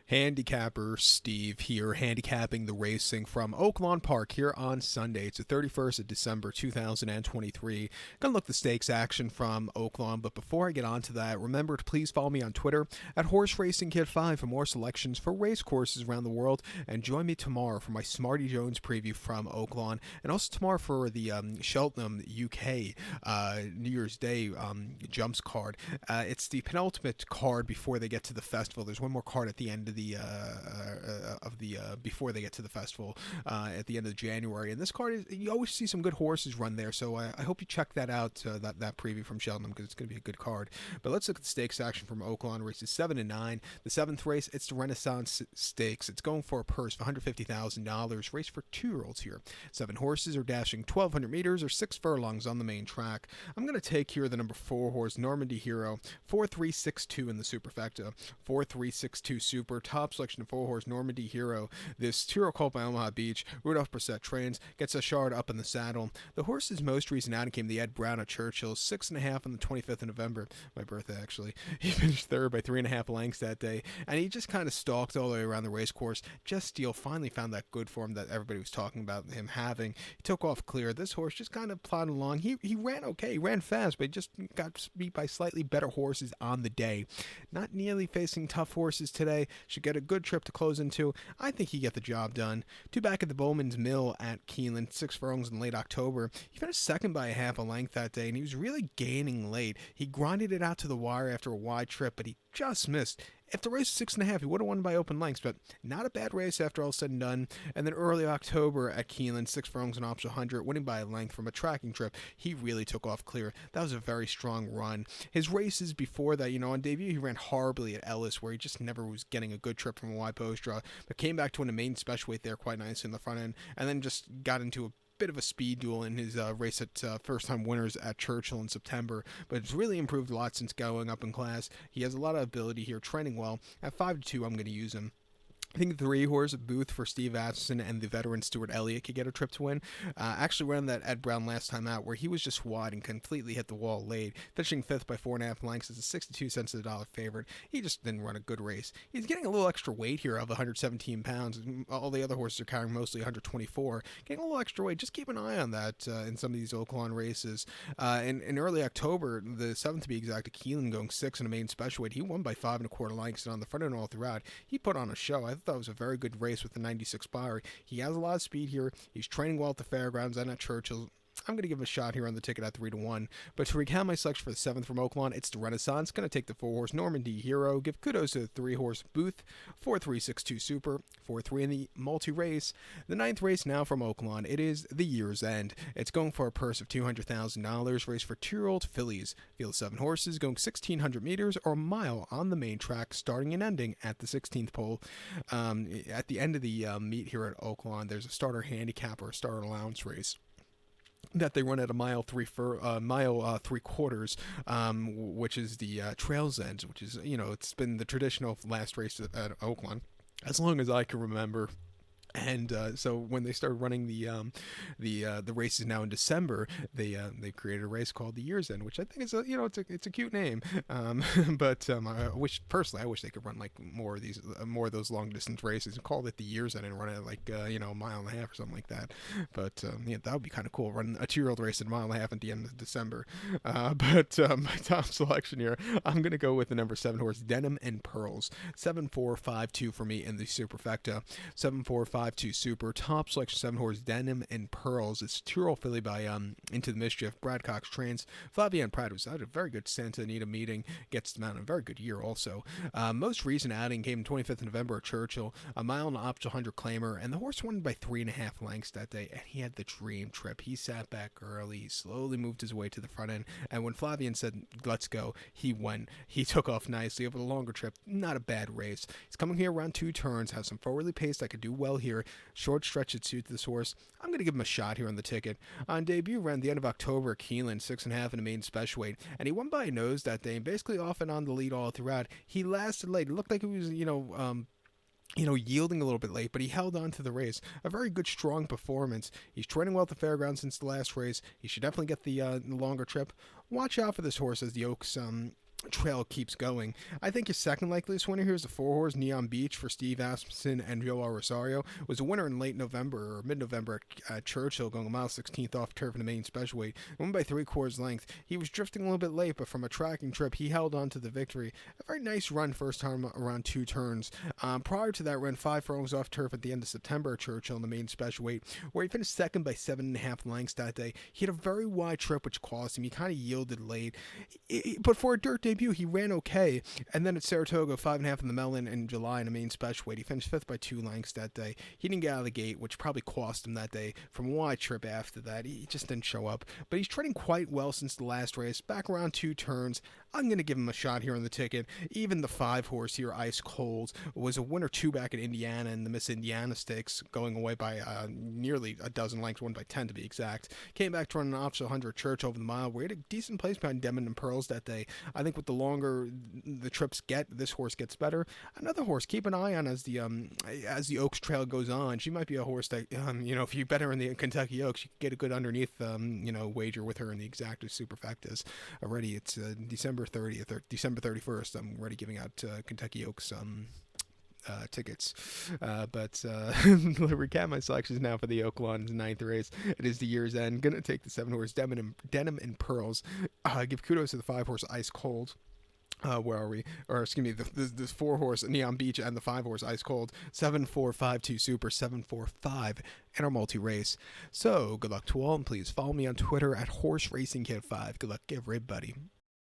Handicapper Steve here, handicapping the racing from Oaklawn Park here on Sunday. It's the 31st of December 2023. Gonna look the stakes action from Oaklawn, but before I get on to that, remember to please follow me on Twitter at Horse Racing Kid 5 for more selections for race courses around the world, and join me tomorrow for my Smarty Jones preview from Oaklawn, and also tomorrow for the Cheltenham UK New Year's Day jumps card. It's the penultimate card before they get to the festival. There's one more card at the end of before they get to the festival at the end of January, and this card is, you always see some good horses run there, so I hope you check that out, that preview from Cheltenham, because it's going to be a good card. But let's look at the stakes action from Oaklawn. Races 7 and 9. The 7th race, it's the Renaissance Stakes. It's going for a purse of $150,000. Race for 2-year-olds here. 7 horses are dashing 1,200 meters or 6 furlongs on the main track. I'm going to take here the number 4 horse, Normandy Hero, 4362 in the superfecta. 4362 super. Top selection of 4 horse Normandy Hero. This 2-year-old called by Omaha Beach. Rudolph Brissett trains, gets a shard up in the saddle. The horse's most recent outing came the Ed Brown at Churchill, 6.5 on the 25th of November, my birthday actually. He finished third by 3.5 lengths that day, and he just kind of stalked all the way around the race course. Jess Steele finally found that good form that everybody was talking about him having. He took off clear. This horse just kind of plodded along. He ran okay, he ran fast, but he just got beat by slightly better horses on the day. Not nearly facing tough horses today. Should get a good trip to close into. I think he get the job done. 2 back at the Bowman's Mill at Keeneland, 6 furlongs in late October. He finished second by a half a length that day, and he was really gaining late. He grinded it out to the wire after a wide trip, but he just missed. If the race was 6.5, he would have won by open lengths, but not a bad race after all said and done. And then early October at Keeneland, 6 furlongs in option 100, winning by a length from a tracking trip. He really took off clear. That was a very strong run. His races before that, on debut, he ran horribly at Ellis, where he just never was getting a good trip from a wide post draw, but came back to win a main special weight there quite nicely in the front end, and then just got into a bit of a speed duel in his race at first-time winners at Churchill in September, but it's really improved a lot since going up in class. He has a lot of ability here, training well. At 5-2, I'm going to use him. I think 3 horse Booth for Steve Atchison and the veteran Stuart Elliott could get a trip to win. Actually ran that Ed Brown last time out, where he was just wide and completely hit the wall late, finishing 5th by 4.5 lengths as a 62 cents to the dollar favorite. He just didn't run a good race. He's getting a little extra weight here of 117 pounds. All the other horses are carrying mostly 124. Getting a little extra weight. Just keep an eye on that in some of these Oaklawn races. In early October, the 7th to be exact, Keelan going 6 in a main special weight. He won by 5.25 lengths, and on the front end all throughout, he put on a show. I thought that was a very good race with the 96 Bar. He has a lot of speed here. He's training well at the fairgrounds and at Churchill. I'm going to give him a shot here on the ticket at 3-1. But to recount my selection for the 7th from Oaklawn, it's the Renaissance. Going to take the 4 horse Normandy Hero. Give kudos to the 3 horse Booth. 4362 Super. 4-3 in the multi-race. The 9th race now from Oaklawn. It is the Year's End. It's going for a purse of $200,000. Race for 2-year-old fillies. Field 7 horses going 1,600 meters or a mile on the main track, starting and ending at the 16th pole. At the end of the meet here at Oaklawn, there's a starter handicap or a starter allowance race that they run at a mile 3/4, which is the Trails End, which is, it's been the traditional last race at Oaklawn as long as I can remember. And so when they started running the races now in December, they created a race called the Year's End, which I think is it's a cute name. But I wish they could run like more of those long distance races and call it the Year's End and run it like a mile and a half or something like that. But that would be kind of cool. Run a 2-year-old race at a mile and a half at the end of December. But my top selection here, I'm gonna go with the number 7 horse Denim and Pearls. 7-4-5-2 for me in the superfecta. 7-4-5-2 super. Top selection 7 horse Denim and Pearls. It's 2-year-old filly by Into the Mischief. Brad Cox trains. Flavian Pratt, who's had a very good Santa Anita meeting, gets them out in a very good year also. Most recent outing came 25th of November at Churchill. A mile and option 100 claimer, and the horse won by 3.5 lengths that day, and he had the dream trip. He sat back early, he slowly moved his way to the front end, and when Flavian said, "Let's go," he went. He took off nicely over the longer trip. Not a bad race. He's coming here around 2 turns, has some forwardly pace that could do well here. Short stretch that suits this horse. I'm going to give him a shot here on the ticket. On debut, ran the end of October at Keeneland, 6.5 in a main special weight, and he won by a nose that day, and basically off and on the lead all throughout. He lasted late. It looked like he was, yielding a little bit late, but he held on to the race. A very good, strong performance. He's training well at the fairgrounds since the last race. He should definitely get the longer trip. Watch out for this horse as the Oaks trail keeps going. I think his second likeliest winner here is the 4-horse Neon Beach for Steve Asmussen and Joel Rosario. Was a winner in late November or mid-November at Churchill, going a mile 16th off turf in the main special weight. Won by 3/4 length. He was drifting a little bit late, but from a tracking trip, he held on to the victory. A very nice run first time around 2 turns. Prior to that, ran 5 furlongs off turf at the end of September at Churchill in the main special weight, where he finished second by 7.5 lengths that day. He had a very wide trip, which cost him. He kind of yielded late, but for a dirt debut, he ran okay. And then at Saratoga, 5.5 in the Mellon in July in the main special weight. He finished 5th by 2 lengths that day. He didn't get out of the gate, which probably cost him that day. From a wide trip after that, he just didn't show up. But he's trending quite well since the last race. Back around 2 turns. I'm going to give him a shot here on the ticket. Even the 5-horse here, Ice Cold, was a winner 2 back in Indiana in the Miss Indiana Stakes, going away by nearly a dozen lengths, 1 by 10 to be exact. Came back to run an official 100 Church over the mile, where he had a decent place behind Demon and Pearls that day. I think with the longer the trips get, this horse gets better. Another horse, keep an eye on as the Oaks Trail goes on. She might be a horse that, if you bet her in the Kentucky Oaks, you can get a good underneath, wager with her in the exacta superfectas. Already, it's December 30th or December 31st. I'm already giving out Kentucky Oaks tickets. But to recap my selections now for the Oaklawn's 9th race. It is the year's end. Gonna take the 7-horse Denim and Pearls. Give kudos to the 5-horse Ice Cold. Where are we? Or excuse me, the 4-horse Neon Beach and the 5-horse Ice Cold. 7-4-5-2 Super 7-4-5 in our multi-race. So good luck to all, and please follow me on Twitter at HorseRacingKid5. Good luck, everybody.